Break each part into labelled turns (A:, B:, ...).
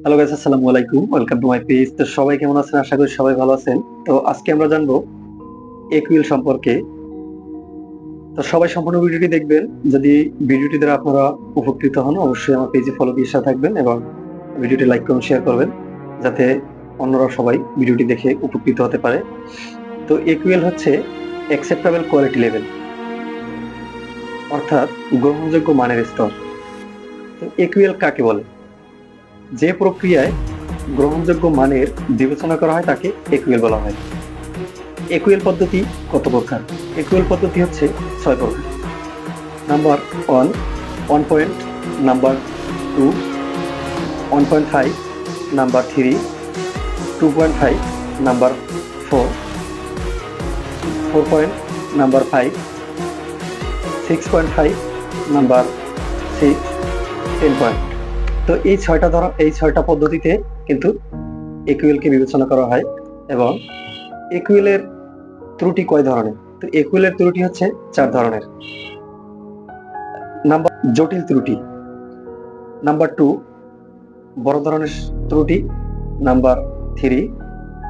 A: Hello guys, আসসালামু আলাইকুম। Welcome to my page. তো সবাই কেমন আছেন? আশা করি সবাই ভালো আছেন। তো আজকে আমরা জানবো একুইল সম্পর্কে। তো সবাই সম্পূর্ণ ভিডিওটি দেখবেন। যদি ভিডিওটি দ্বারা আপনারা উপকৃত হন, অবশ্যই আমার পেজে ফলো দিয়ে সাথে থাকবেন এবং ভিডিওটি লাইক করুন, শেয়ার করবেন, যাতে অন্যরা সবাই ভিডিওটি দেখে উপকৃত হতে পারে। তো একুইল হচ্ছে অ্যাকসেপ্টেবল কোয়ালিটি লেভেল, অর্থাৎ গ্রহণযোগ্য মানের স্তর। তো একুইল কাকে বলে? যে প্রক্রিয়ায় গ্রহণযোগ্য মানের বিবেচনা করা হয় তাকে একুইল বলা হয়। একুইল পদ্ধতি কত প্রকার? একুইল পদ্ধতি হচ্ছে 6 প্রকার। Number 1, 1 point; number 2, 1.5; number 3, 2.5; number 4, 4 point; number 5, 6.5; number 6, 10 point. তো এই ছয়টা পদ্ধতিতে কিন্তু একুইলকে বিবেচনা করা হয়। এবং একুইলের ত্রুটি কয় ধরনের? তো একুইলের ত্রুটি হচ্ছে 4 ধরনের। নাম্বার জটিল ত্রুটি, নাম্বার 2 বড় ধরনের ত্রুটি, নাম্বার 3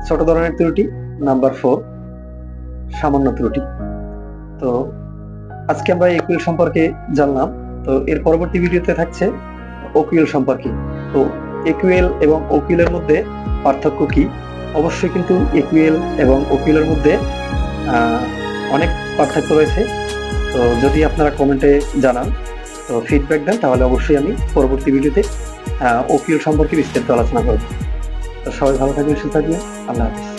A: ছোট ধরনের ত্রুটি, নাম্বার 4 সামান্য ত্রুটি। তো আজকে আমরা একুইল সম্পর্কে জানলাম। তো এর পরবর্তী ভিডিওতে থাকছে ওকুইল সম্পর্কে। তো একুইল এবং ওকুইলের মধ্যে পার্থক্য কি? অবশ্যই কিন্তু একুইল এবং ওকুইলের মধ্যে অনেক পার্থক্য রয়েছে। তো যদি আপনারা কমেন্টে জানান, তো ফিডব্যাক দেন, তাহলে অবশ্যই আমি পরবর্তী ভিডিওতে ওকিল সম্পর্কে বিস্তারিত আলোচনা করব। তো সবাই ভালো থাকবেন, সুস্থ থাকবেন। আল্লাহ হাফিজ।